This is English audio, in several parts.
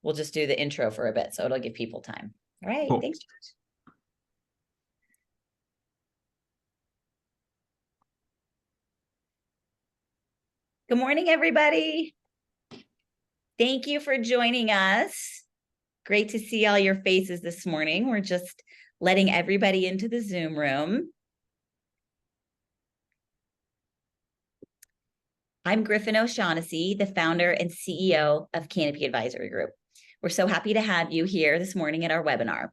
we'll just do the intro for a bit, so it'll give people time. All right, Cool. thanks, Josh. Good morning, everybody. Thank you for joining us. Great to see all your faces this morning. We're just letting everybody into the Zoom room. I'm Griffin O'Shaughnessy, the founder and CEO of Canopy Advisory Group. We're so happy to have you here this morning at our webinar.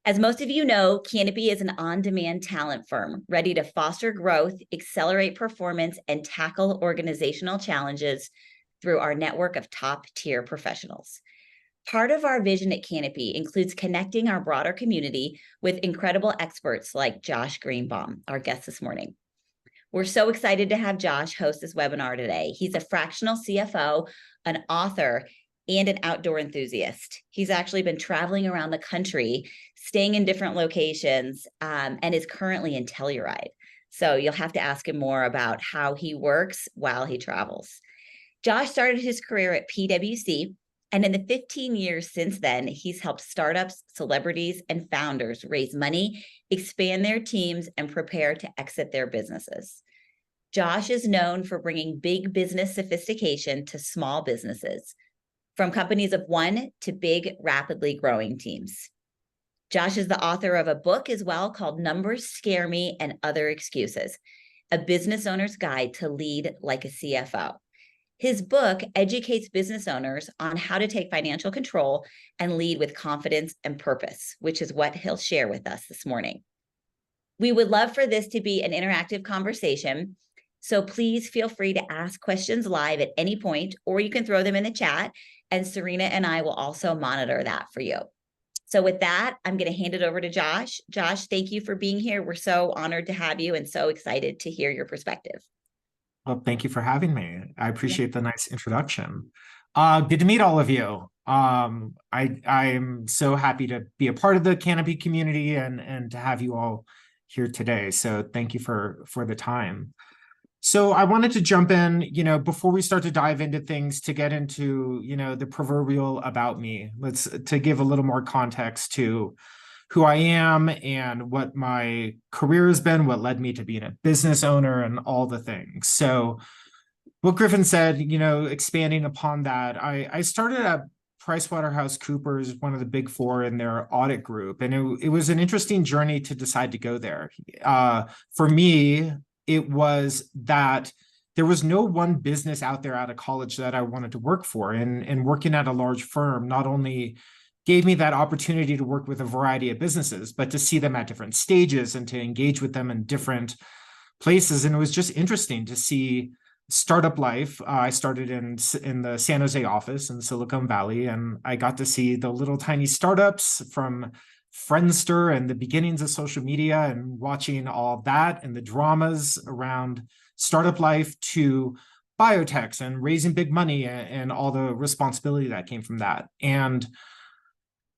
As most of you know, Canopy is an on-demand talent firm ready to foster growth, accelerate performance, and tackle organizational challenges through our network of top-tier professionals. Part of our vision at Canopy includes connecting our broader community with incredible experts like Josh Greenbaum, our guest this morning. We're so excited to have Josh host this webinar today. He's a fractional CFO, an author, and an outdoor enthusiast. He's actually been traveling around the country, staying in different locations, and is currently in Telluride. So you'll have to ask him more about how he works while he travels. Josh started his career at PwC, and in the 15 years since then, he's helped startups, celebrities, and founders raise money, expand their teams, and prepare to exit their businesses. Josh is known for bringing big business sophistication to small businesses, from companies of one to big, rapidly growing teams. Josh is the author of a book as well called Numbers Scare Me and Other Excuses, a business owner's guide to lead like a CFO. His book educates business owners on how to take financial control and lead with confidence and purpose, which is what he'll share with us this morning. We would love for this to be an interactive conversation, so please feel free to ask questions live at any point, or you can throw them in the chat, and Serena and I will also monitor that for you. So with that, I'm going to hand it over to Josh. Josh, thank you for being here. We're so honored to have you and so excited to hear your perspective. Well, thank you for having me. I appreciate the nice introduction. Good to meet all of you. I'm so happy to be a part of the Canopy community and to have you all here today. So thank you for the time. So I wanted to jump in, before we start to dive into things, to get into, the proverbial about me. To give a little more context to who I am and what my career has been, what led me to being a business owner and all the things. So what Griffin said, expanding upon that, I started at PricewaterhouseCoopers, one of the big four in their audit group. And it was an interesting journey to decide to go there. For me, it was that there was no one business out there out of college that I wanted to work for. And working at a large firm not only gave me that opportunity to work with a variety of businesses, but to see them at different stages and to engage with them in different places. And it was just interesting to see startup life. I started in the San Jose office in Silicon Valley, and I got to see the little tiny startups from Friendster and the beginnings of social media, and watching all that and the dramas around startup life to biotechs and raising big money and all the responsibility that came from that. And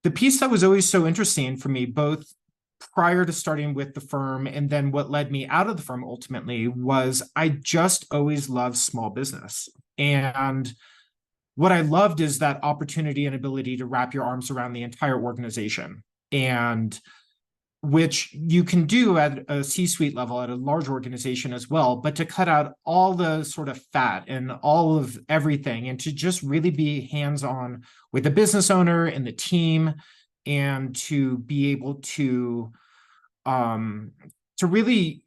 the piece that was always so interesting for me, both prior to starting with the firm and then what led me out of the firm ultimately, was I just always loved small business. And what I loved is that opportunity and ability to wrap your arms around the entire organization, and which you can do at a C-suite level at a large organization as well, but to cut out all the sort of fat and all of everything and to just really be hands-on with the business owner and the team, and to be able to really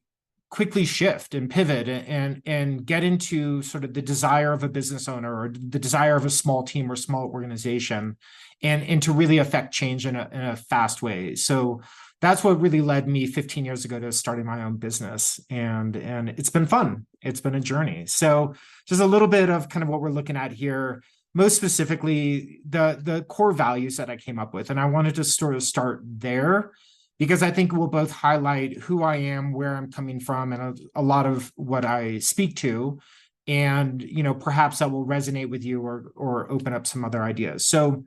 quickly shift and pivot and get into sort of the desire of a business owner or the desire of a small team or small organization, and to really affect change in a fast way. So that's what really led me 15 years ago to starting my own business. And it's been fun. It's been a journey. So just a little bit of kind of what we're looking at here, most specifically the core values that I came up with. And I wanted to sort of start there because I think we'll both highlight who I am, where I'm coming from, and a lot of what I speak to. And, perhaps that will resonate with you or open up some other ideas. So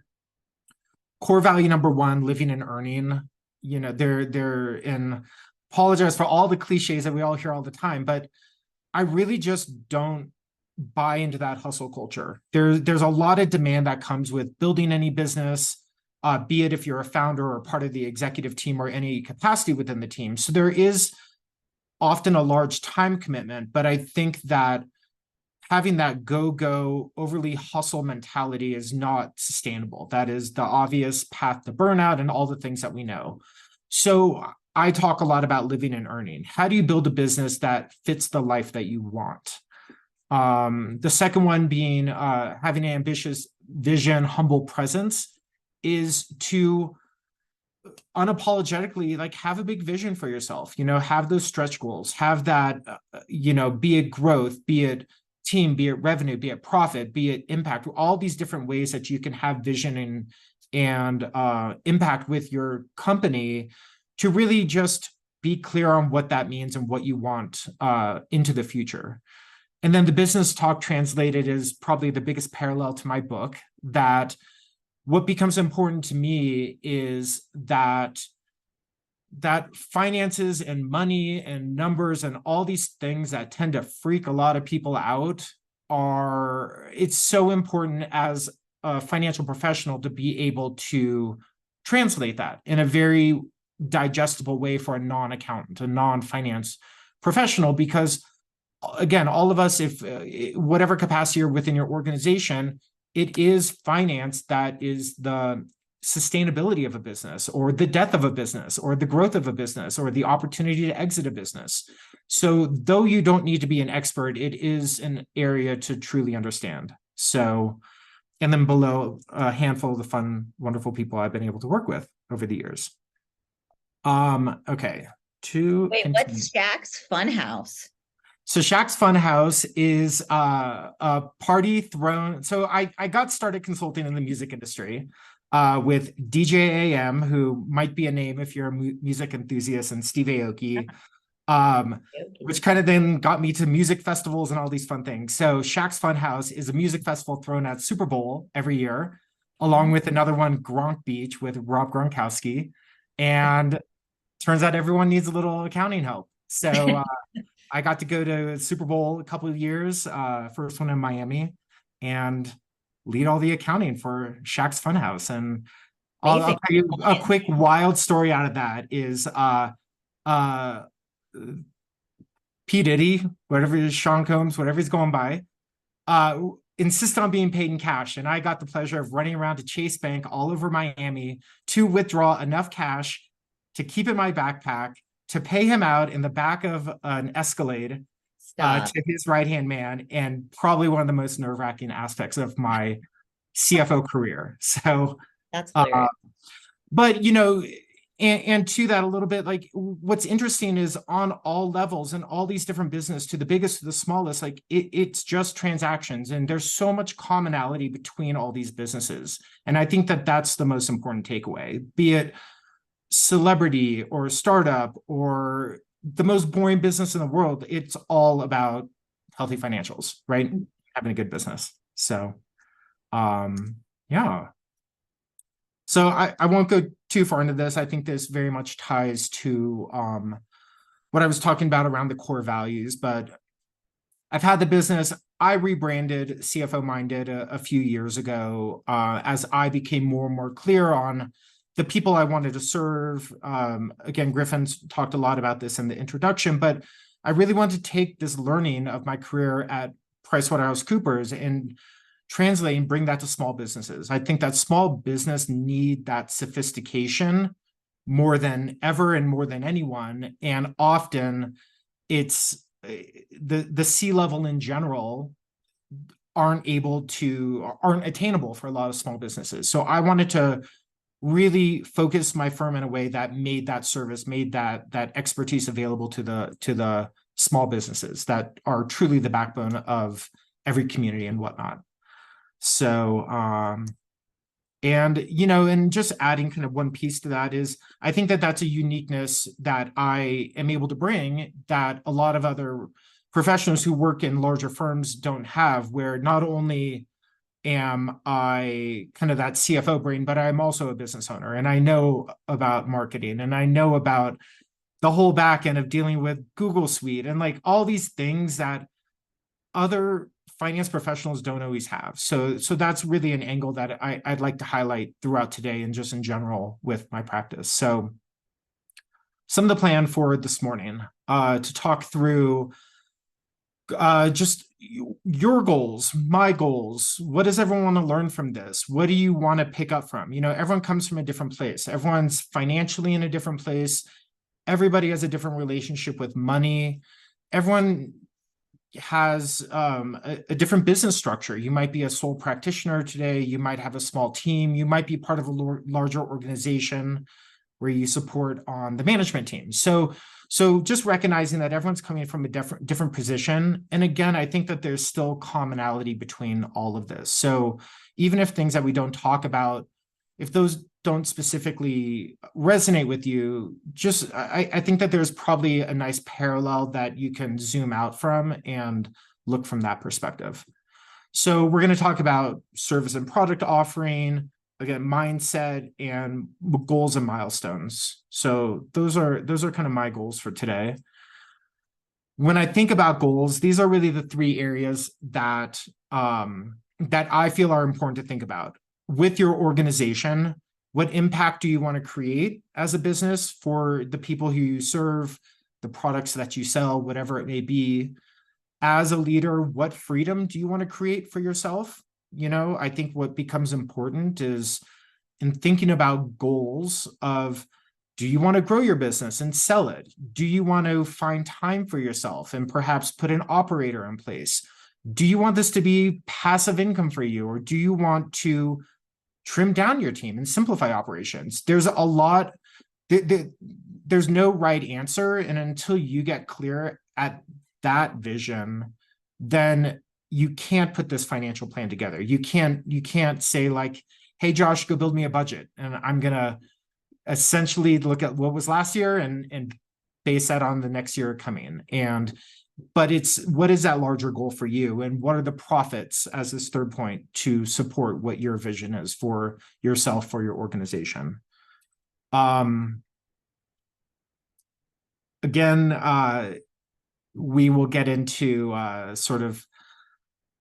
core value number one, living and earning. They're and apologize for all the cliches that we all hear all the time, but I really just don't buy into that hustle culture. There's a lot of demand that comes with building any business, be it if you're a founder or part of the executive team or any capacity within the team. So there is often a large time commitment, but I think that having that go, overly hustle mentality is not sustainable. That is the obvious path to burnout and all the things that we know. So I talk a lot about living and earning. How do you build a business that fits the life that you want? The second one being having an ambitious vision, humble presence, is to unapologetically like have a big vision for yourself, have those stretch goals, have that, be it growth, be it team, be it revenue, be it profit, be it impact, all these different ways that you can have vision and impact with your company to really just be clear on what that means and what you want into the future. And then the business talk translated is probably the biggest parallel to my book, that what becomes important to me is that finances and money and numbers and all these things that tend to freak a lot of people out it's so important as a financial professional to be able to translate that in a very digestible way for a non-accountant, a non-finance professional, because again, all of us, if whatever capacity you're within your organization, it is finance that is the sustainability of a business, or the death of a business, or the growth of a business, or the opportunity to exit a business. So though you don't need to be an expert, it is an area to truly understand. So, and then below, a handful of the fun, wonderful people I've been able to work with over the years. Okay. Wait, what's Shaq's Funhouse? So Shaq's Funhouse is a party thrown. So I got started consulting in the music industry with DJ AM, who might be a name if you're a music enthusiast, and Steve Aoki, which kind of then got me to music festivals and all these fun things. So Shaq's Funhouse is a music festival thrown at Super Bowl every year, along with another one, Gronk Beach, with Rob Gronkowski. And turns out everyone needs a little accounting help. So I got to go to Super Bowl a couple of years, first one in Miami, and lead all the accounting for Shaq's Funhouse. And I'll tell you a quick wild story out of that is P. Diddy, whatever, Sean Combs, whatever he's going by, insisted on being paid in cash. And I got the pleasure of running around to Chase Bank all over Miami to withdraw enough cash to keep in my backpack to pay him out in the back of an Escalade to his right-hand man, and probably one of the most nerve-wracking aspects of my CFO career. So that's hilarious. But and to that a little bit, like what's interesting is on all levels and all these different business, to the biggest to the smallest, like it's just transactions, and there's so much commonality between all these businesses. And I think that that's the most important takeaway, be it celebrity or startup or the most boring business in the world. It's all about healthy financials, right? Having a good business. So yeah. So I won't go too far into this. I think this very much ties to what I was talking about around the core values, but I've had the business. I rebranded CFO Minded a few years ago as I became more and more clear on the people I wanted to serve. Again, Griffin's talked a lot about this in the introduction, but I really wanted to take this learning of my career at PricewaterhouseCoopers and translate and bring that to small businesses. I think that small business need that sophistication more than ever and more than anyone. And often it's the C-level in general aren't attainable for a lot of small businesses. So I wanted to really focus my firm in a way that made that service, made that expertise available to the small businesses that are truly the backbone of every community and whatnot. So, and just adding kind of one piece to that is, I think that that's a uniqueness that I am able to bring that a lot of other professionals who work in larger firms don't have, where not only am I kind of that CFO brain, but I'm also a business owner, and I know about marketing, and I know about the whole back end of dealing with Google Suite and like all these things that other finance professionals don't always have. So that's really an angle that I'd like to highlight throughout today and just in general with my practice. So some of the plan for this morning, to talk through just your goals, my goals. What does everyone want to learn from this? What do you want to pick up from? Everyone comes from a different place. Everyone's financially in a different place. Everybody has a different relationship with money. Everyone has a different business structure. You might be a sole practitioner today. You might have a small team. You might be part of a larger organization where you support on the management team. So just recognizing that everyone's coming from a different position. And again, I think that there's still commonality between all of this. So even if things that we don't talk about, if those don't specifically resonate with you, I think that there's probably a nice parallel that you can zoom out from and look from that perspective. So we're going to talk about service and product offering, again, mindset, and goals and milestones. So those are kind of my goals for today. When I think about goals, these are really the three areas that I feel are important to think about. With your organization, what impact do you want to create as a business for the people who you serve, the products that you sell, whatever it may be? As a leader, what freedom do you want to create for yourself? I think what becomes important is in thinking about goals of, do you want to grow your business and sell it? Do you want to find time for yourself and perhaps put an operator in place? Do you want this to be passive income for you, or do you want to trim down your team and simplify operations? There's a lot, there's no right answer. And until you get clear at that vision, then you can't put this financial plan together. You can't say like, hey, Josh, go build me a budget. And I'm going to essentially look at what was last year and base that on the next year coming. But it's, what is that larger goal for you? And what are the profits as this third point to support what your vision is for yourself, for your organization? Again, we will get into sort of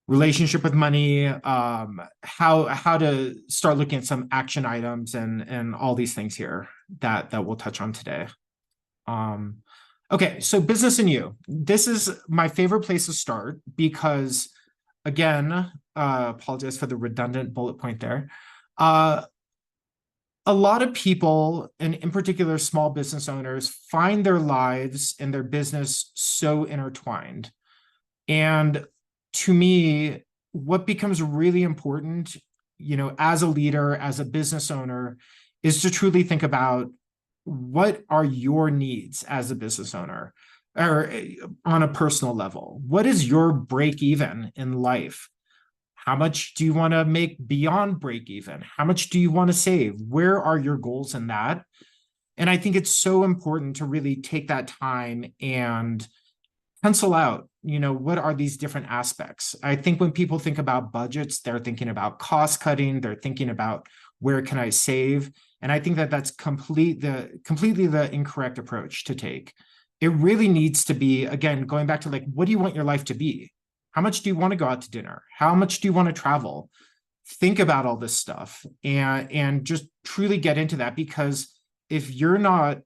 relationship with money, how to start looking at some action items and all these things here that we'll touch on today. Okay, so business and you. This is my favorite place to start because, again, apologize for the redundant bullet point there. A lot of people, and in particular small business owners, find their lives and their business so intertwined. And to me, what becomes really important, as a leader, as a business owner, is to truly think about, what are your needs as a business owner, or on a personal level? What is your break even in life? How much do you want to make beyond break even? How much do you want to save? Where are your goals in that? And I think it's so important to really take that time and pencil out, what are these different aspects? I think when people think about budgets, they're thinking about cost cutting, they're thinking about where can I save? And I think that that's completely the incorrect approach to take. It really needs to be, again, going back to like, what do you want your life to be? How much do you want to go out to dinner? How much do you want to travel? Think about all this stuff and just truly get into that, because if you're not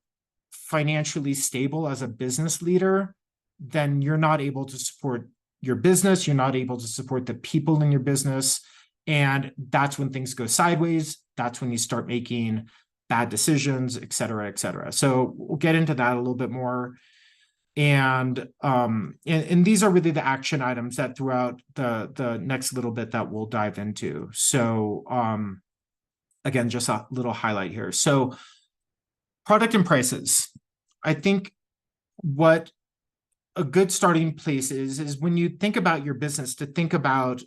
financially stable as a business leader, then you're not able to support your business. You're not able to support the people in your business. And that's when things go sideways. That's when you start making bad decisions, et cetera, et cetera. So we'll get into that a little bit more. And these are really the action items that throughout the next little bit that we'll dive into. So again, just a little highlight here. So product and prices. I think what a good starting place is when you think about your business, to think about,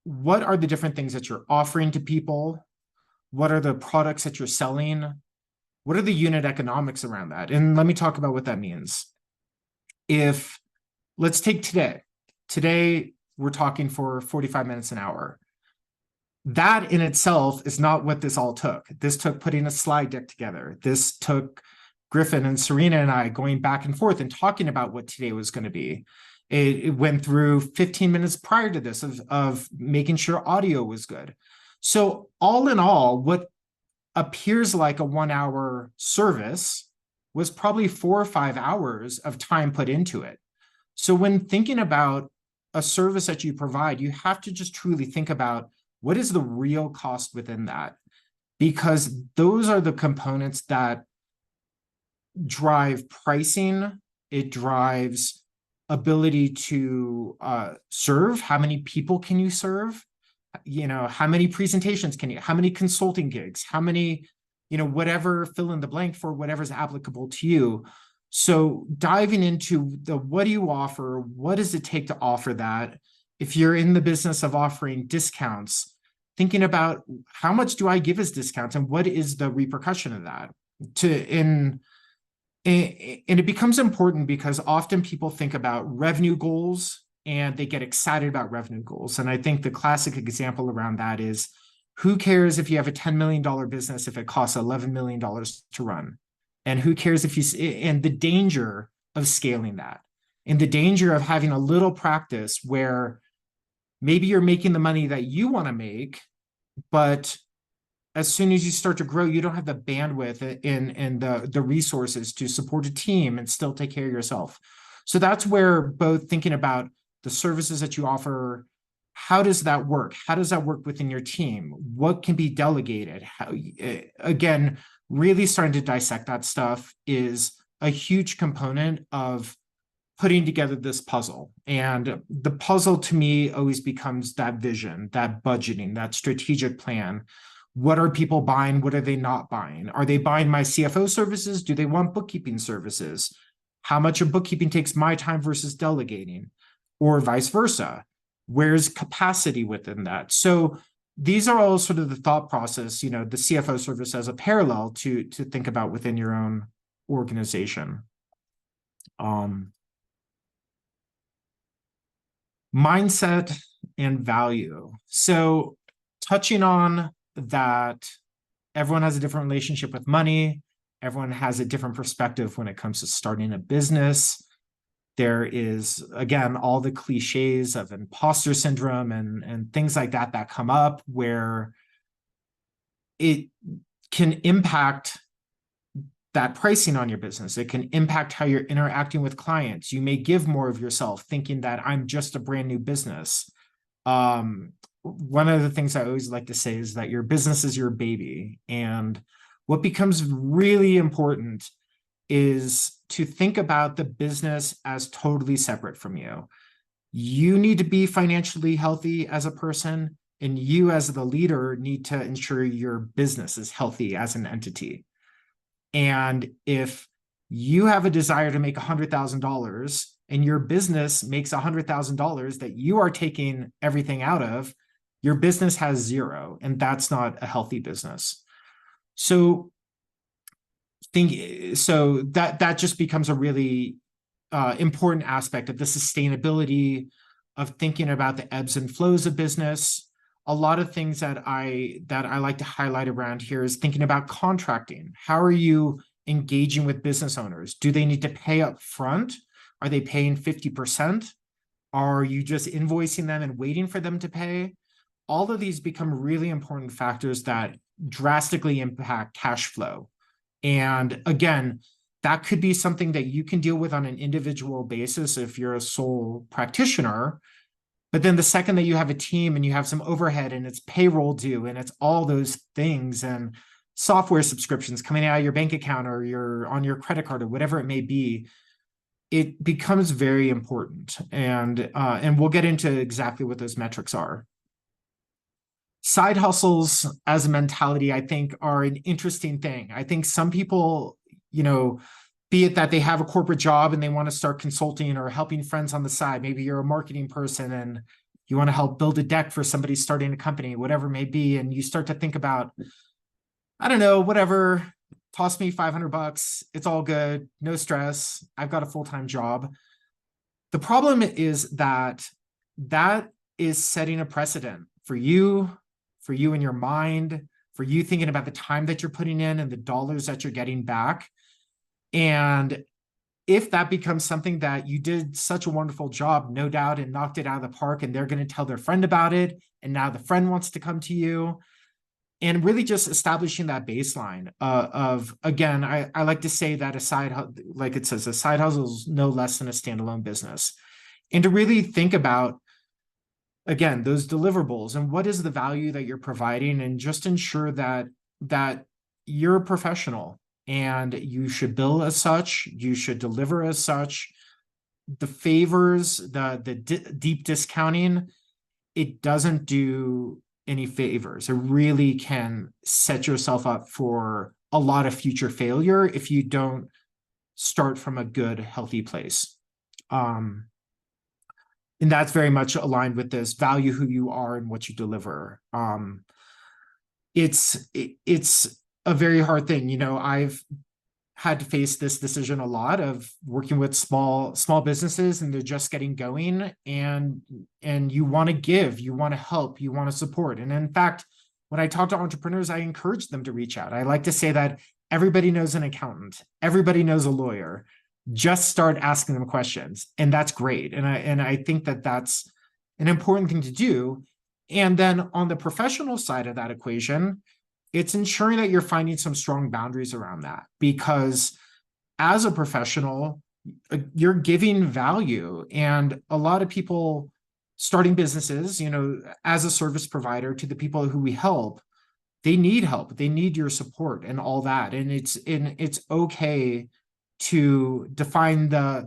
what are the different things that you're offering to people? What are the products that you're selling? What are the unit economics around that? And let me talk about what that means. Let's take today. Today, we're talking for 45 minutes an hour. That in itself is not what this all took. This took putting a slide deck together. This took Griffin and Serena and I going back and forth and talking about what today was going to be. It went through 15 minutes prior to this of making sure audio was good. So all in all, what appears like a 1 hour service was probably 4 or 5 hours of time put into it. So when thinking about a service that you provide, you have to just truly think about what is the real cost within that, because those are the components that drive pricing. It drives ability to serve. How many people can you serve? How many presentations can you, how many consulting gigs, how many, whatever, fill in the blank for whatever's applicable to you. So diving into what do you offer? What does it take to offer that? If you're in the business of offering discounts, thinking about how much do I give as discounts and what is the repercussion of that? And it becomes important because often people think about revenue goals and they get excited about revenue goals. And I think the classic example around that is, who cares if you have a $10 million business if it costs $11 million to run? And who cares if and the danger of scaling that, and the danger of having a little practice where maybe you're making the money that you want to make, but as soon as you start to grow, you don't have the bandwidth and the resources to support a team and still take care of yourself. So that's where both thinking about the services that you offer, how does that work? How does that work within your team? What can be delegated? How, again, really starting to dissect that stuff is a huge component of putting together this puzzle. And the puzzle to me always becomes that vision, that budgeting, that strategic plan. What are people buying? What are they not buying? Are they buying my CFO services? Do they want bookkeeping services? How much of bookkeeping takes my time versus delegating, or vice versa? Where's capacity within that? So these are all sort of the thought process, the CFO service as a parallel to think about within your own organization. Mindset and value. So touching on that, everyone has a different relationship with money. Everyone has a different perspective when it comes to starting a business. There is, again, all the cliches of imposter syndrome and things like that that come up, where it can impact that pricing on your business. It can impact how you're interacting with clients. You may give more of yourself thinking that I'm just a brand new business. One of the things I always like to say is that your business is your baby. And what becomes really important is to think about the business as totally separate from you. You need to be financially healthy as a person, and you as the leader need to ensure your business is healthy as an entity. And if you have a desire to make $100,000 and your business makes $100,000 that you are taking everything out of, your business has zero, and that's not a healthy business. So that just becomes a really important aspect of the sustainability of thinking about the ebbs and flows of business. A lot of things that I like to highlight around here is thinking about contracting. How are you engaging with business owners? Do they need to pay up front? Are they paying 50%? Are you just invoicing them and waiting for them to pay? All of these become really important factors that drastically impact cash flow. And again, that could be something that you can deal with on an individual basis if you're a sole practitioner. But then the second that you have a team and you have some overhead and it's payroll due and it's all those things and software subscriptions coming out of your bank account or on your credit card or whatever it may be, it becomes very important. And we'll get into exactly what those metrics are. Side hustles as a mentality, I think, are an interesting thing. I think some people, be it that they have a corporate job and they want to start consulting or helping friends on the side. Maybe you're a marketing person and you want to help build a deck for somebody starting a company, whatever it may be. And you start to think about, I don't know, whatever, toss me $500. It's all good. No stress. I've got a full-time job. The problem is that is setting a precedent for you in your mind, for you thinking about the time that you're putting in and the dollars that you're getting back. And if that becomes something that you did such a wonderful job, no doubt, and knocked it out of the park, and they're going to tell their friend about it, and now the friend wants to come to you, and really just establishing that baseline of, again, I like to say that like it says, a side hustle is no less than a standalone business. And to really think about, again, those deliverables and what is the value that you're providing, and just ensure that you're a professional and you should bill as such, you should deliver as such. The favors, the deep discounting, it doesn't do any favors. It really can set yourself up for a lot of future failure if you don't start from a good, healthy place. And that's very much aligned with this: value who you are and what you deliver. It's a very hard thing. You know, I've had to face this decision a lot, of working with small businesses, and they're just getting going, and you want to give, you want to help, you want to support. And in fact, when I talk to entrepreneurs, I encourage them to reach out. I like to say that everybody knows an accountant, everybody knows a lawyer. Just start asking them questions, and that's great. And I think that that's an important thing to do. And then on the professional side of that equation, it's ensuring that you're finding some strong boundaries around that, because as a professional, you're giving value. And a lot of people starting businesses, you know, as a service provider to the people who we help, they need help, they need your support and all that. And it's okay to define the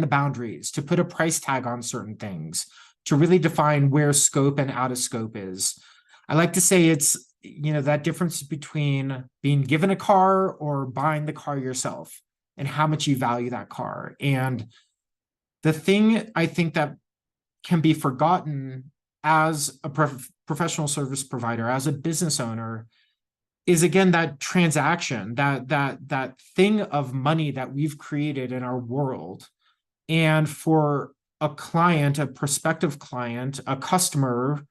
boundaries, to put a price tag on certain things, to really define where scope and out of scope is. I like to say it's, you know, that difference between being given a car or buying the car yourself, and how much you value that car. And the thing I think that can be forgotten as a professional service provider, as a business owner, is, again, that transaction, that thing of money that we've created in our world. And for a client, a prospective client, a customer,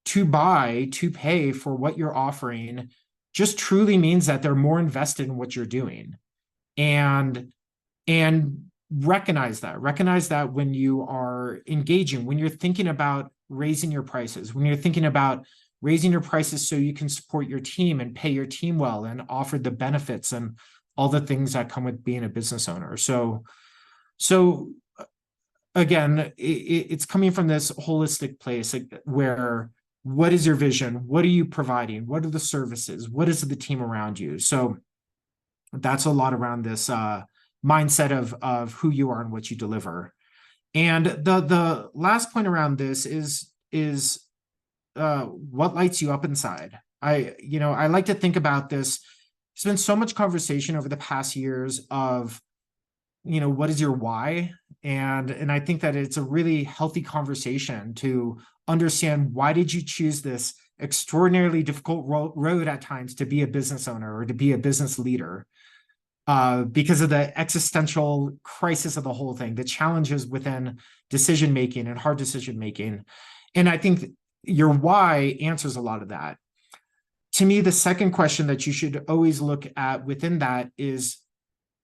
to pay for what you're offering, just truly means that they're more invested in what you're doing. And recognize that when you are engaging, when you're thinking about raising your prices, when you're thinking about raising your prices so you can support your team and pay your team well and offer the benefits and all the things that come with being a business owner. So again, it's coming from this holistic place where, what is your vision? What are you providing? What are the services? What is the team around you? So that's a lot around this mindset of who you are and what you deliver. And the last point around this is what lights you up inside. I like to think about this. There's been so much conversation over the past years of, what is your why? And I think that it's a really healthy conversation to understand, why did you choose this extraordinarily difficult road at times to be a business owner or to be a business leader? Because of the existential crisis of the whole thing, the challenges within decision making and hard decision making. And I think your why answers a lot of that. To me, the second question that you should always look at within that is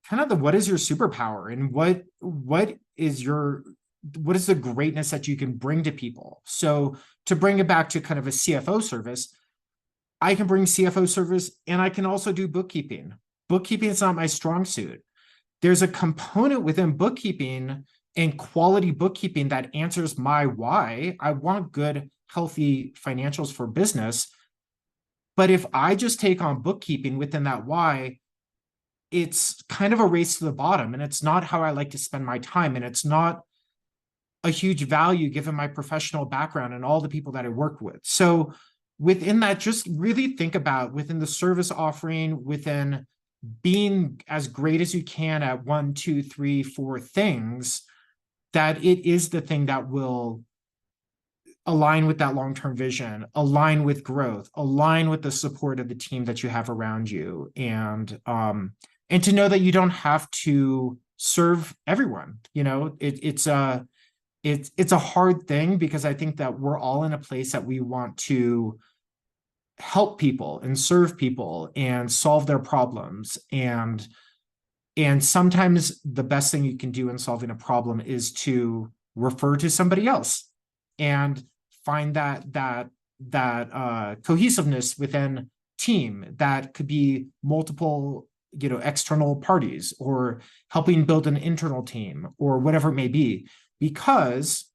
kind of what is your superpower, and what is the greatness that you can bring to people. So to bring it back to kind of a CFO service, I can bring CFO service, and I can also do bookkeeping. Bookkeeping is not my strong suit. There's a component within bookkeeping and quality bookkeeping that answers my why. I want good, healthy financials for business. But if I just take on bookkeeping within that why, it's kind of a race to the bottom, and it's not how I like to spend my time. And it's not a huge value given my professional background and all the people that I work with. So within that, just really think about, within the service offering, within being as great as you can at 1, 2, 3, 4 things, that it is the thing that will align with that long-term vision, align with growth, align with the support of the team that you have around you. And to know that you don't have to serve everyone. It's a hard thing, because I think that we're all in a place that we want to help people and serve people and solve their problems. And And sometimes the best thing you can do in solving a problem is to refer to somebody else and find that cohesiveness within team that could be multiple, external parties, or helping build an internal team, or whatever it may be. Because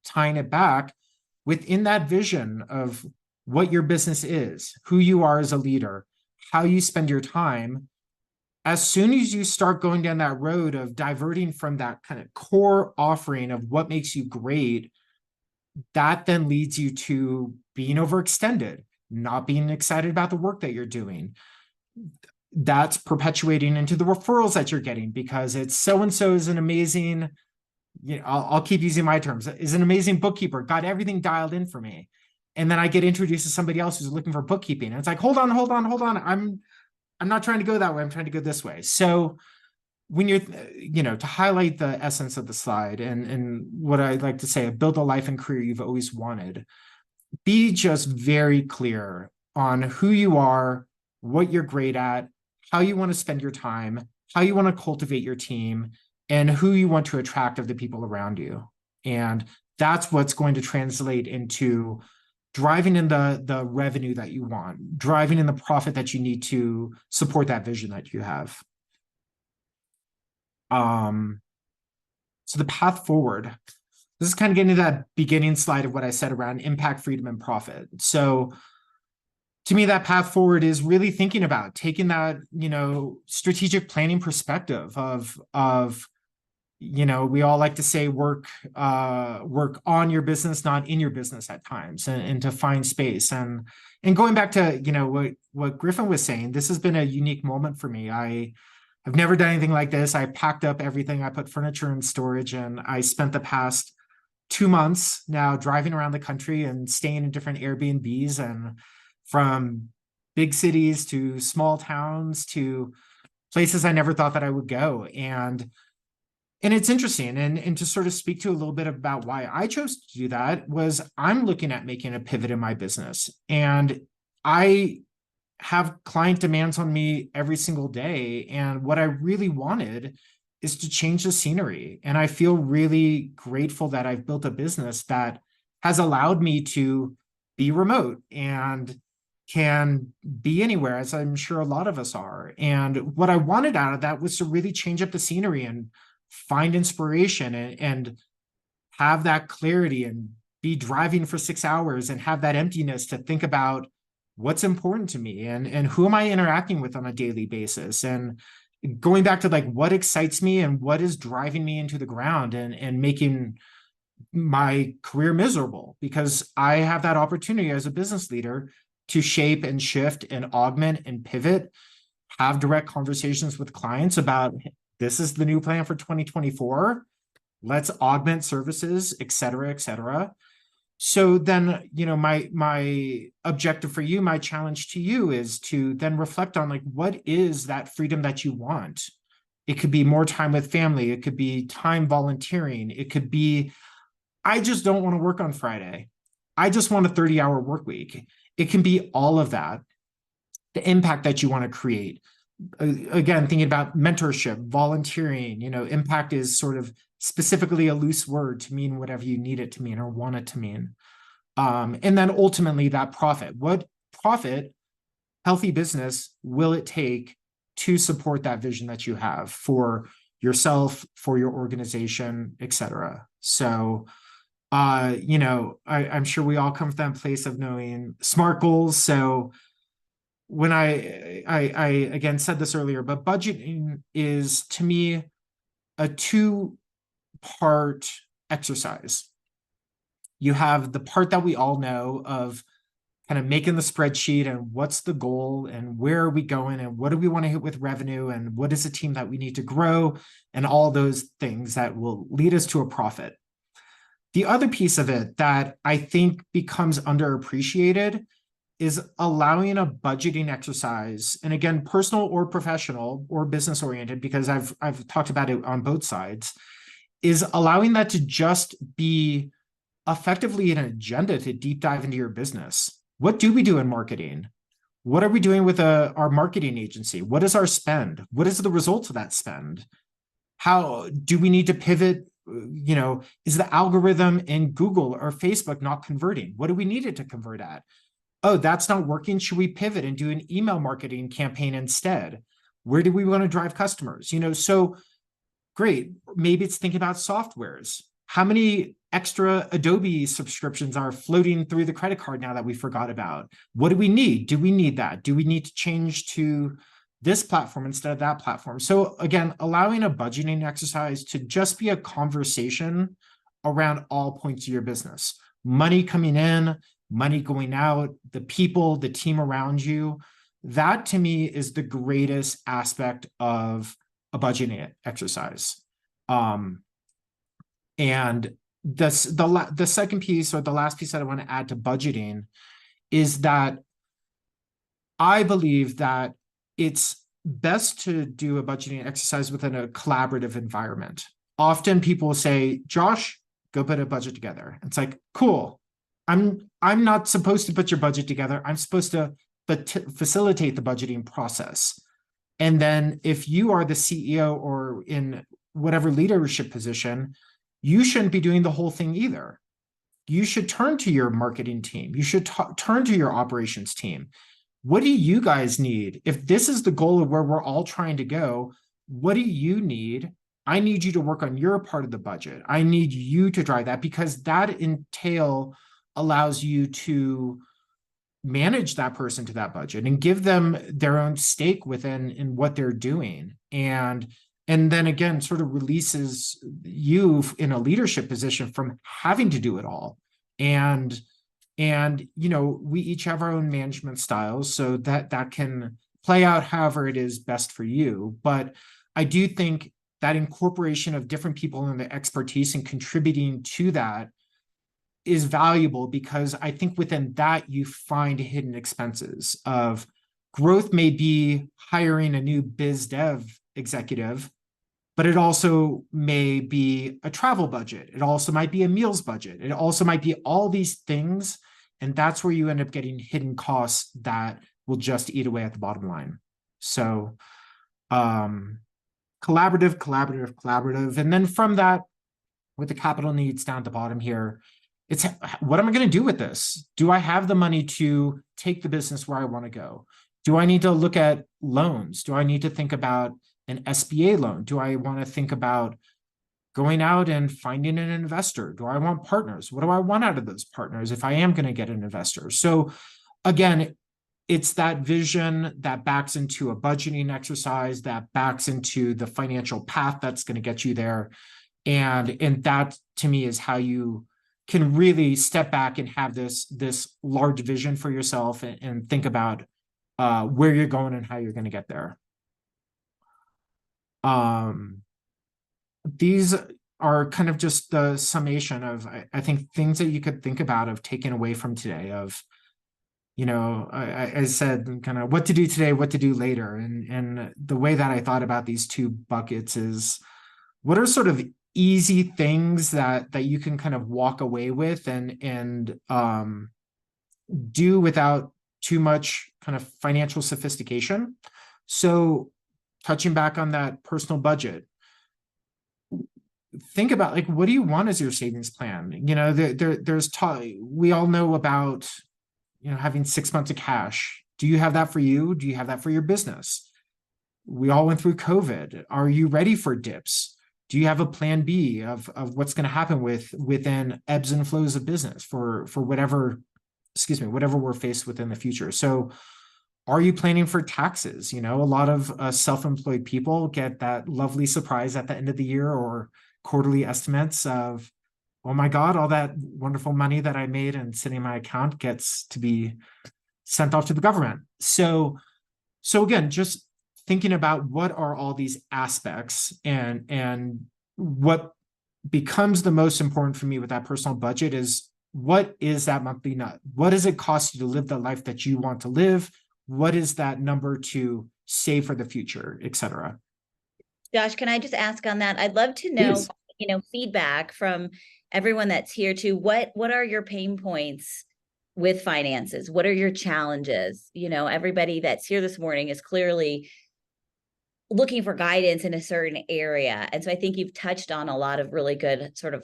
tying it back within that vision of what your business is, who you are as a leader, how you spend your time, as soon as you start going down that road of diverting from that kind of core offering of what makes you great, that then leads you to being overextended, not being excited about the work that you're doing. That's perpetuating into the referrals that you're getting, because it's so-and-so is an amazing, I'll keep using my terms, is an amazing bookkeeper, got everything dialed in for me. And then I get introduced to somebody else who's looking for bookkeeping. And it's like, hold on. I'm not trying to go that way. I'm trying to go this way. So when you're, to highlight the essence of the slide, and what I like to say, build a life and career you've always wanted, be just very clear on who you are, what you're great at, how you want to spend your time, how you want to cultivate your team, and who you want to attract of the people around you. And that's what's going to translate into driving in the revenue that you want, driving in the profit that you need to support that vision that you have. So the path forward, this is kind of getting to that beginning slide of what I said around impact, freedom, and profit. So to me, that path forward is really thinking about taking that, strategic planning perspective of we all like to say work on your business, not in your business at times, and to find space. And going back to, what Griffin was saying, this has been a unique moment for me. I've never done anything like this. I packed up everything. I put furniture in storage, and I spent the past 2 months now driving around the country and staying in different Airbnbs, and from big cities to small towns to places I never thought that I would go. And it's interesting. And to sort of speak to a little bit about why I chose to do that, was I'm looking at making a pivot in my business. And I have client demands on me every single day. And what I really wanted is to change the scenery. And I feel really grateful that I've built a business that has allowed me to be remote and can be anywhere, as I'm sure a lot of us are. And what I wanted out of that was to really change up the scenery and find inspiration, and have that clarity, and be driving for 6 hours and have that emptiness to think about what's important to me, and who am I interacting with on a daily basis, and going back to like what excites me and what is driving me into the ground, and making my career miserable, because I have that opportunity as a business leader to shape and shift and augment and pivot, have direct conversations with clients about, this is the new plan for 2024. Let's augment services, et cetera, et cetera. So then, my objective for you, my challenge to you, is to then reflect on like, what is that freedom that you want? It could be more time with family. It could be time volunteering. It could be, I just don't want to work on Friday. I just want a 30-hour work week. It can be all of that. The impact that you want to create. Again, thinking about mentorship, volunteering, impact is sort of specifically a loose word to mean whatever you need it to mean or want it to mean. And then ultimately that profit. What profit, healthy business, will it take to support that vision that you have for yourself, for your organization, et cetera? So, I'm sure we all come from that place of knowing SMART goals. So when I again said this earlier, but budgeting is to me a 2-part exercise. You have the part that we all know of kind of making the spreadsheet and what's the goal and where are we going and what do we want to hit with revenue and what is the team that we need to grow and all those things that will lead us to a profit. The other piece of it that I think becomes underappreciated is allowing a budgeting exercise, and again, personal or professional or business oriented, because I've talked about it on both sides, is allowing that to just be effectively an agenda to deep dive into your business. What do we do in marketing? What are we doing with our marketing agency? What is our spend? What is the results of that spend? How do we need to pivot? Is the algorithm in Google or Facebook not converting? What do we need it to convert at? Oh, that's not working. Should we pivot and do an email marketing campaign instead? Where do we want to drive customers? So great. Maybe it's thinking about softwares. How many extra Adobe subscriptions are floating through the credit card now that we forgot about? What do we need? Do we need that? Do we need to change to this platform instead of that platform? So again, allowing a budgeting exercise to just be a conversation around all points of your business. Money coming in, money going out, the people, the team around you. That to me is the greatest aspect of a budgeting exercise. And the second piece, or the last piece that I want to add to budgeting, is that I believe that it's best to do a budgeting exercise within a collaborative environment. Often people will say, Josh, go put a budget together. It's like, cool. I'm not supposed to put your budget together. I'm supposed to facilitate the budgeting process. And then if you are the CEO or in whatever leadership position, you shouldn't be doing the whole thing either. You should turn to your marketing team. You should turn to your operations team. What do you guys need? If this is the goal of where we're all trying to go, what do you need? I need you to work on your part of the budget. I need you to drive that, because that entail allows you to manage that person to that budget and give them their own stake within in what they're doing. And then again, sort of releases you in a leadership position from having to do it all. And we each have our own management styles, so that can play out however it is best for you. But I do think that incorporation of different people and their expertise and contributing to that is valuable, because I think within that you find hidden expenses of growth. May be hiring a new biz dev executive, but it also may be a travel budget. It also might be a meals budget. It also might be all these things. And that's where you end up getting hidden costs that will just eat away at the bottom line. So collaborative. And then from that, with the capital needs down at the bottom here, it's what am I going to do with this? Do I have the money to take the business where I want to go? Do I need to look at loans? Do I need to think about an SBA loan? Do I want to think about going out and finding an investor? Do I want partners? What do I want out of those partners if I am going to get an investor? So again, it's that vision that backs into a budgeting exercise, that backs into the financial path that's going to get you there. And that to me is how you can really step back and have this large vision for yourself and think about where you're going and how you're going to get there. These are kind of just the summation of, I think, things that you could think about of taking away from today of, I said kind of what to do today, what to do later. And the way that I thought about these two buckets is, what are sort of easy things that you can kind of walk away with and do without too much kind of financial sophistication. So touching back on that personal budget, think about, like, what do you want as your savings plan? We all know about, having 6 months of cash. Do you have that for you? Do you have that for your business? We all went through COVID. Are you ready for dips? Do you have a plan B of what's going to happen within ebbs and flows of business for whatever we're faced with in the future? So are you planning for taxes? A lot of self-employed people get that lovely surprise at the end of the year or quarterly estimates of, oh my God, all that wonderful money that I made and sitting in my account gets to be sent off to the government. So again, just thinking about what are all these aspects, and what becomes the most important for me with that personal budget is, what is that monthly nut? What does it cost you to live the life that you want to live? What is that number to save for the future, et cetera? Josh, can I just ask on that? I'd love to know, Please. feedback from everyone that's here too. What are your pain points with finances? What are your challenges? You know, everybody that's here this morning is clearly looking for guidance in a certain area. And so I think you've touched on a lot of really good sort of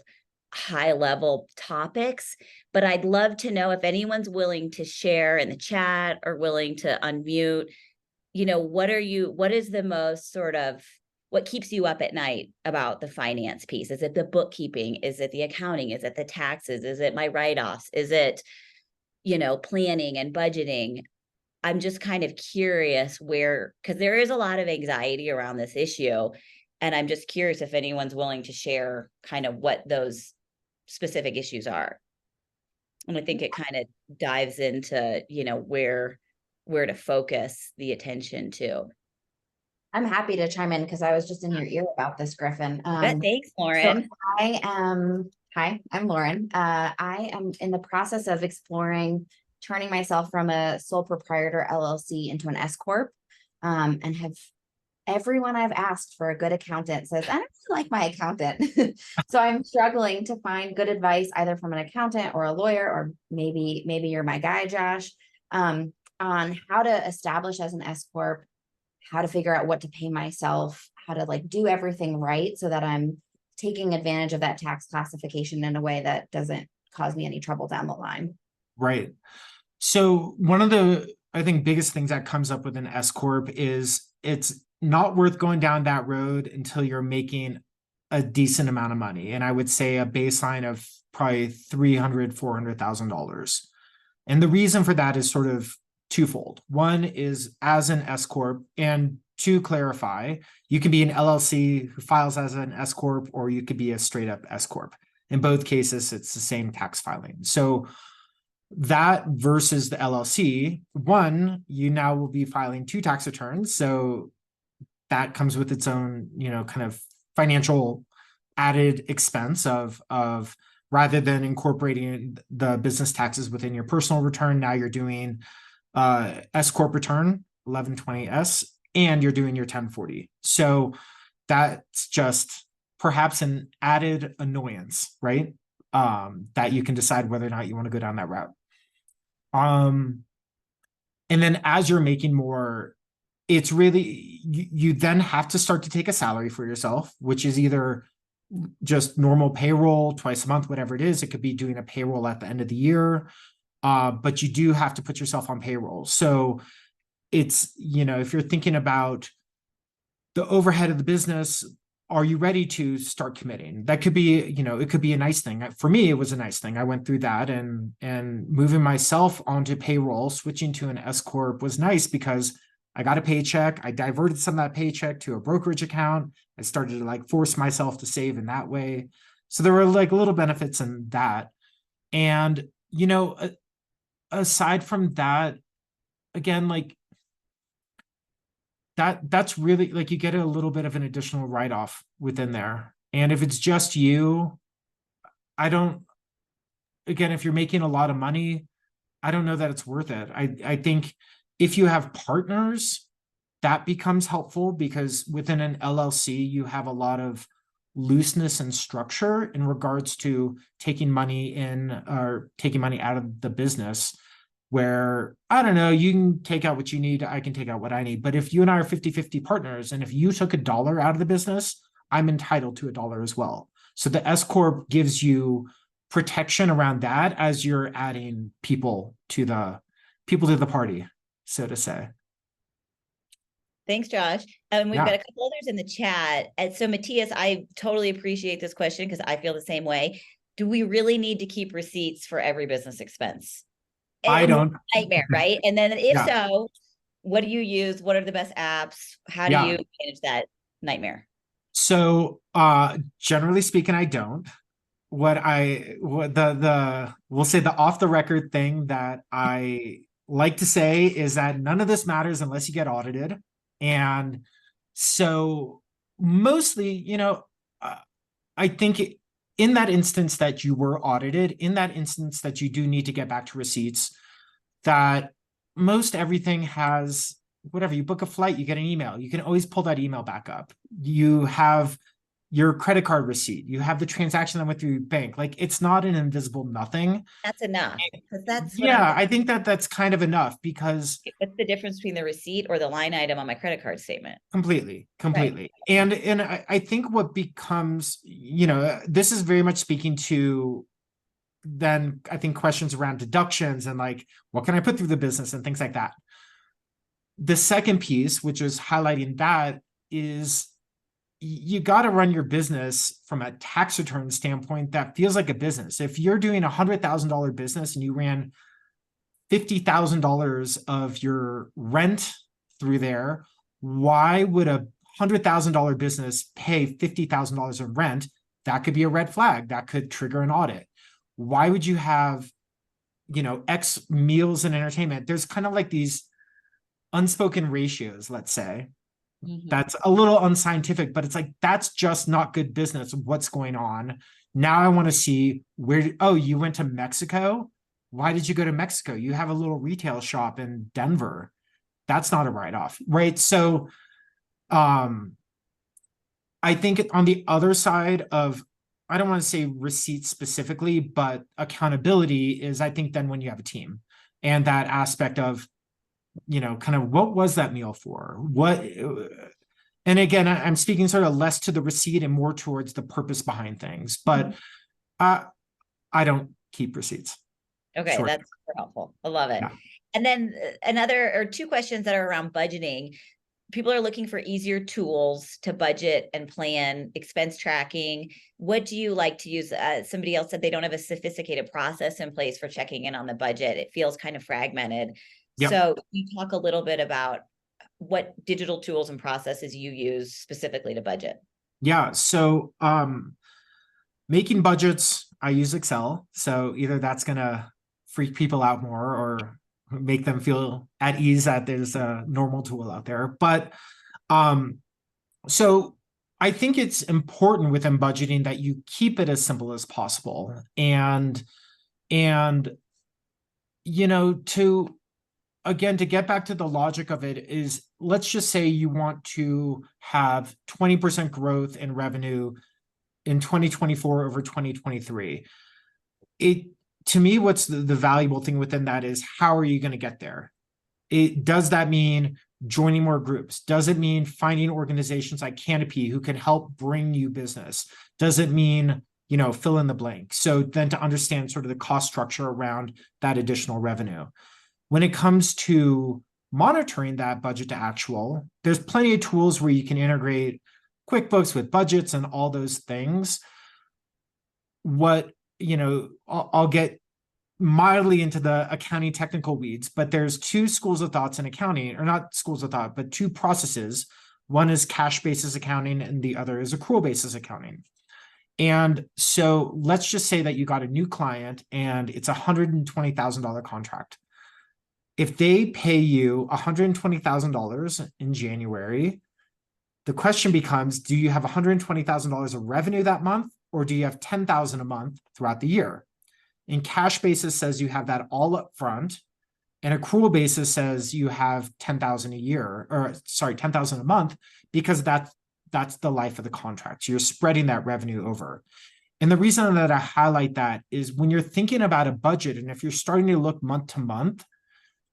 high level topics, but I'd love to know if anyone's willing to share in the chat or willing to unmute, you know, what is the most sort of, what keeps you up at night about the finance piece? Is it the bookkeeping? Is it the accounting? Is it the taxes? Is it my write-offs? Is it, you know, planning and budgeting? I'm just kind of curious where, because there is a lot of anxiety around this issue. And I'm just curious if anyone's willing to share kind of what those specific issues are. And I think it kind of dives into, you know, where to focus the attention to. I'm happy to chime in because I was just in your ear about this, Griffin. Thanks, So Lauren. hi, I'm Lauren. I am in the process of exploring turning myself from a sole proprietor LLC into an S Corp. And have everyone I've asked for a good accountant says, I don't really like my accountant. So I'm struggling to find good advice either from an accountant or a lawyer, or maybe you're my guy, Josh, on how to establish as an S Corp, how to figure out what to pay myself, how to like do everything right so that I'm taking advantage of that tax classification in a way that doesn't cause me any trouble down the line. Right. So one of the, I think, biggest things that comes up with an S Corp is it's not worth going down that road until you're making a decent amount of money. And I would say a baseline of probably $300,000, $400,000. And the reason for that is sort of twofold. One is as an S Corp, and to clarify, you can be an LLC who files as an S Corp, or you could be a straight up S Corp. In both cases, it's the same tax filing. So that versus the LLC, one, you now will be filing 2 tax returns. So that comes with its own, you know, kind of financial added expense of rather than incorporating the business taxes within your personal return, now you're doing S Corp return 1120S, and you're doing your 1040. So that's just perhaps an added annoyance, right? That you can decide whether or not you want to go down that route. And then as you're making more, it's really, you then have to start to take a salary for yourself, which is either just normal payroll twice a month, whatever it is. It could be doing a payroll at the end of the year. But you do have to put yourself on payroll. So it's, you know, if you're thinking about the overhead of the business, are you ready to start committing? That could be, you know, it could be a nice thing. For me, it was a nice thing. I went through that, and moving myself onto payroll, switching to an S Corp was nice because I got a paycheck. I diverted some of that paycheck to a brokerage account. I started to like force myself to save in that way. So there were like little benefits in that. And, you know, aside from that, again, like that's really like you get a little bit of an additional write-off within there. And if it's just you, again, if you're making a lot of money, I don't know that it's worth it. I think if you have partners, that becomes helpful, because within an LLC, you have a lot of looseness and structure in regards to taking money in or taking money out of the business, where, I don't know, you can take out what you need, I can take out what I need. But if you and I are 50-50 partners, and if you took $1 out of the business, I'm entitled to $1 as well. So the S Corp gives you protection around that as you're adding people to the party, so to say. Thanks, Josh. And we've got a couple others in the chat. And so Matthias, I totally appreciate this question because I feel the same way. Do we really need to keep receipts for every business expense? I don't. Nightmare, right? And then if so, what do you use? What are the best apps? How do you manage that nightmare? So generally speaking, I don't. We'll say the off the record thing that I like to say is that none of this matters unless you get audited. And so mostly, you know, I think in that instance that you were audited, in that instance that you do need to get back to receipts, that most everything has, whatever, you book a flight, you get an email. You can always pull that email back up. You have your credit card receipt, you have the transaction that went through your bank. Like, it's not an invisible nothing. That's enough, because that's what I'm Yeah, thinking. I think that that's kind of enough, because What's the difference between the receipt or the line item on my credit card statement? completely, Right. completely. And I think what becomes, this is very much speaking to then I think questions around deductions and like, what can I put through the business and things like that. The second piece, which is highlighting that, is you got to run your business from a tax return standpoint that feels like a business. If you're doing $100,000 business and you ran $50,000 of your rent through there, why would a $100,000 business pay $50,000 in rent? That could be a red flag. That could trigger an audit. Why would you have, X meals and entertainment? There's kind of like these unspoken ratios, let's say. That's a little unscientific, but it's like, that's just not good business. What's going on? Now I want to see you went to Mexico. Why did you go to Mexico? You have a little retail shop in Denver. That's not a write-off, right? So I think on the other side of, I don't want to say receipts specifically, but accountability is, I think, then when you have a team and that aspect of, kind of what was that meal for? And again, I'm speaking sort of less to the receipt and more towards the purpose behind things, but I don't keep receipts. Okay, Short. that's super helpful. I love it. Yeah. And then another or two questions that are around budgeting. People are looking for easier tools to budget and plan expense tracking. What do you like to use? Somebody else said they don't have a sophisticated process in place for checking in on the budget. It feels kind of fragmented. Yep. So you talk a little bit about what digital tools and processes you use specifically to budget. Yeah. So making budgets, I use Excel. So either that's going to freak people out more or make them feel at ease that there's a normal tool out there. But so I think it's important within budgeting that you keep it as simple as possible. And to get back to the logic of it is, let's just say you want to have 20% growth in revenue in 2024 over 2023. To me, what's the valuable thing within that is, how are you going to get there? Does that mean joining more groups? Does it mean finding organizations like Canopy who can help bring you business? Does it mean, fill in the blank? So then to understand sort of the cost structure around that additional revenue. When it comes to monitoring that budget to actual, there's plenty of tools where you can integrate QuickBooks with budgets and all those things. I'll get mildly into the accounting technical weeds, but there's two schools of thoughts in accounting, or not schools of thought, but two processes. One is cash basis accounting and the other is accrual basis accounting. And so let's just say that you got a new client and it's a $120,000 contract. If they pay you $120,000 in January, the question becomes, do you have $120,000 of revenue that month, or do you have $10,000 a month throughout the year? And cash basis says you have that all up front, and accrual basis says you have $10,000 a year, or sorry, $10,000 a month, because that's the life of the contract. So you're spreading that revenue over. And the reason that I highlight that is, when you're thinking about a budget, and if you're starting to look month to month,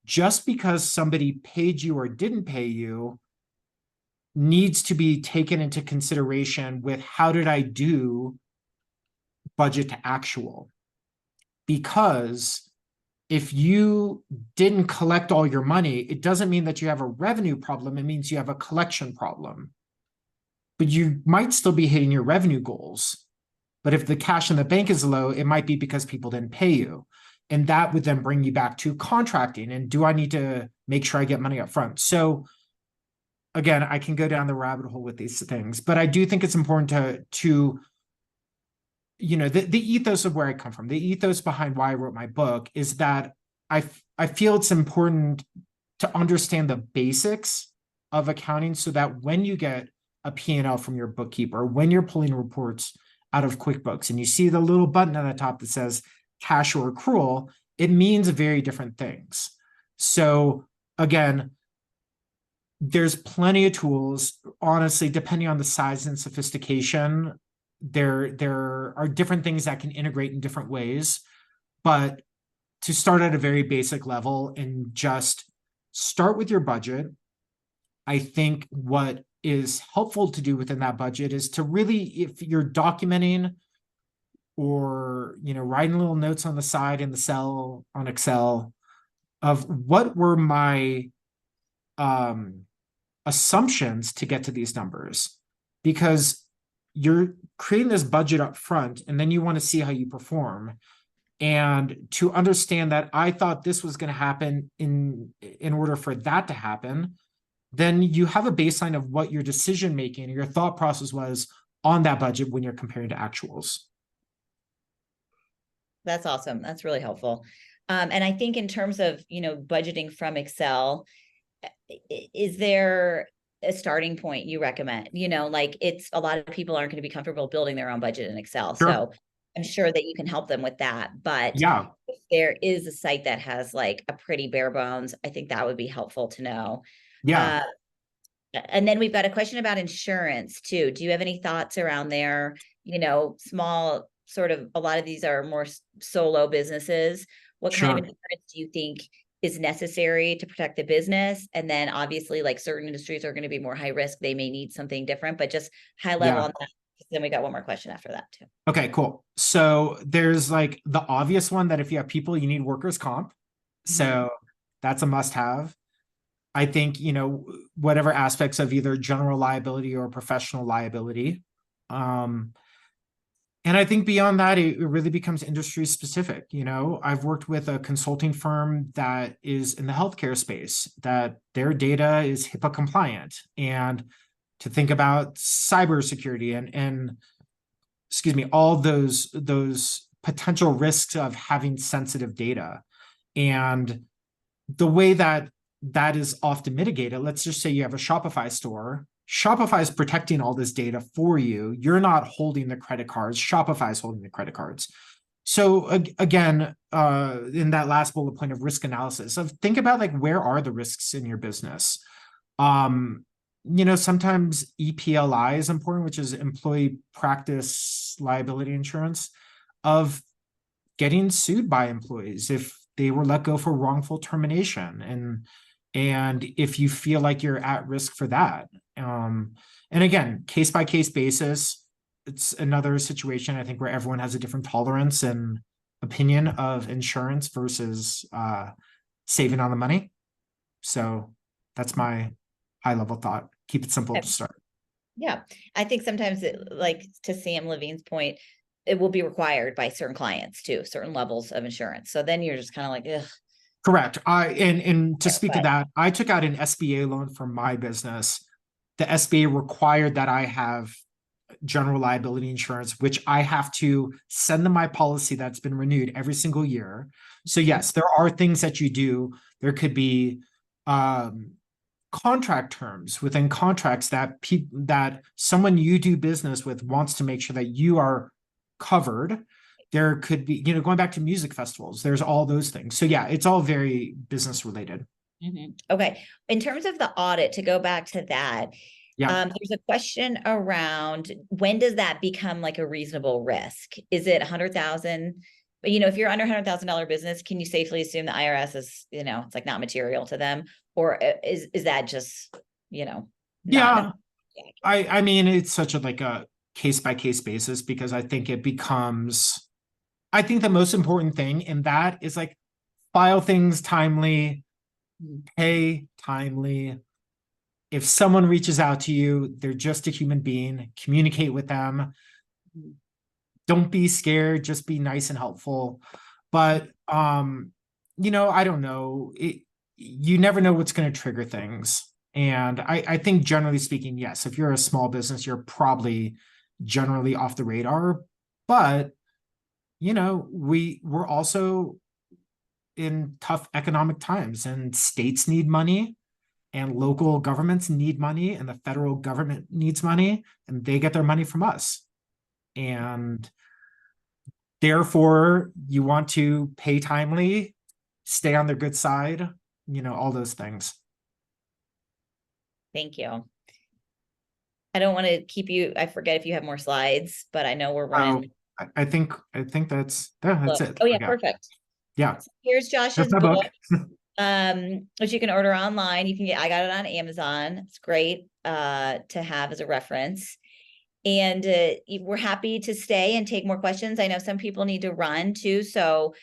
just because somebody paid you or didn't pay you needs to be taken into consideration with, how did I do budget to actual? Because if you didn't collect all your money, it doesn't mean that you have a revenue problem. It means you have a collection problem. But you might still be hitting your revenue goals. But if the cash in the bank is low, it might be because people didn't pay you. And that would then bring you back to contracting. And do I need to make sure I get money up front? So again, I can go down the rabbit hole with these things, but I do think it's important to the ethos of where I come from, the ethos behind why I wrote my book, is that I feel it's important to understand the basics of accounting, so that when you get a P&L from your bookkeeper, when you're pulling reports out of QuickBooks and you see the little button at the top that says cash or accrual, it means very different things. So again, there's plenty of tools. Honestly, depending on the size and sophistication, there are different things that can integrate in different ways. But to start at a very basic level and just start with your budget, I think what is helpful to do within that budget is to really, if you're documenting or, writing little notes on the side in the cell on Excel of what were my assumptions to get to these numbers, because you're creating this budget up front and then you want to see how you perform. And to understand that I thought this was going to happen in order for that to happen, then you have a baseline of what your decision making and your thought process was on that budget when you're comparing to actuals. That's awesome. That's really helpful. And I think in terms of, budgeting from Excel, is there a starting point you recommend? Like it's a lot of people aren't going to be comfortable building their own budget in Excel. Sure. So I'm sure that you can help them with that. But Yeah, if there is a site that has like a pretty bare bones, I think that would be helpful to know. yeah. And then we've got a question about insurance too. Do you have any thoughts around there? Small sort of, a lot of these are more solo businesses. What kind of Sure. insurance do you think is necessary to protect the business? And then obviously like certain industries are going to be more high risk. They may need something different, but just high level Yeah. on that. Then we got one more question after that too. Okay, cool. So there's like the obvious one that if you have people, you need workers' comp. So that's a must have. I think, whatever aspects of either general liability or professional liability. And I think beyond that, it really becomes industry specific. I've worked with a consulting firm that is in the healthcare space, that their data is HIPAA compliant, and to think about cybersecurity and excuse me, all those potential risks of having sensitive data. And the way that is often mitigated, let's just say you have a Shopify store. Shopify is protecting all this data for you. You're not holding the credit cards. Shopify is holding the credit cards. So again, in that last bullet point of risk analysis, think about like, where are the risks in your business? Sometimes EPLI is important, which is employee practice liability insurance, of getting sued by employees if they were let go for wrongful termination. And if you feel like you're at risk for that. And again, case by case basis, it's another situation, I think, where everyone has a different tolerance and opinion of insurance versus saving on the money. So that's my high level thought. Keep it simple to start. Yeah. I think sometimes like to Sam Levine's point, it will be required by certain clients too, certain levels of insurance. So then you're just kind of like, ugh. Correct. And to speak to that, I took out an SBA loan for my business. The SBA required that I have general liability insurance, which I have to send them my policy that's been renewed every single year. So yes, there are things that you do. There could be contract terms within contracts that someone you do business with wants to make sure that you are covered. There could be, going back to music festivals, there's all those things. So yeah, it's all very business related. Okay. In terms of the audit, to go back to that, Yeah. There's a question around when does that become like a reasonable risk? Is it 100,000? But if you're under $100,000 business, can you safely assume the IRS is, it's like not material to them? Or is that just, Yeah. I mean, it's such a case by case basis, because I think the most important thing in that is like, file things timely, pay timely. If someone reaches out to you, they're just a human being, communicate with them. Don't be scared, just be nice and helpful. But, I don't know. You never know what's going to trigger things. And I think generally speaking, yes, if you're a small business, you're probably generally off the radar. But, we're also in tough economic times, and states need money, and local governments need money, and the federal government needs money, and they get their money from us. And therefore, you want to pay timely, stay on their good side, all those things. Thank you. I don't want to keep you, I forget if you have more slides, but I know we're running. I think that's it. Oh yeah, I got it. perfect. Yeah. So here's Josh's That's my book, book. which you can order online. You can get, I got it on Amazon. It's great to have as a reference. And we're happy to stay and take more questions. I know some people need to run too, so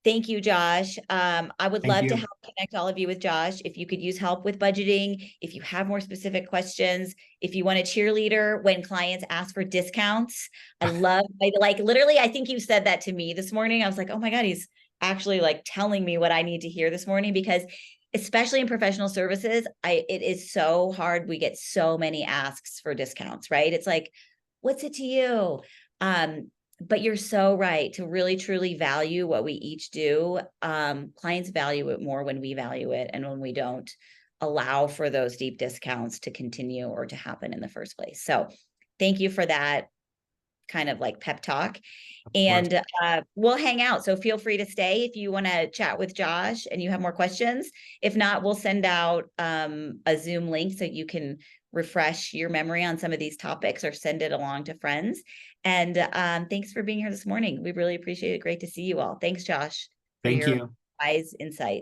thank you, Josh. I would Thank love to you. help connect all of you with Josh. If you could use help with budgeting, if you have more specific questions, if you want a cheerleader when clients ask for discounts. I like literally, I think you said that to me this morning. I was like, oh my God, he's actually like telling me what I need to hear this morning, because especially in professional services, it is so hard. We get so many asks for discounts, right? It's like, what's it to you? But you're so right to really truly value what we each do. Clients value it more when we value it and when we don't allow for those deep discounts to continue or to happen in the first place. So thank you for that kind of like pep talk. And we'll hang out. So feel free to stay if you want to chat with Josh and you have more questions. If not, we'll send out a Zoom link so you can refresh your memory on some of these topics or send it along to friends. And thanks for being here this morning. We really appreciate it. Great to see you all. Thanks, Josh, for Thank your you. wise insight.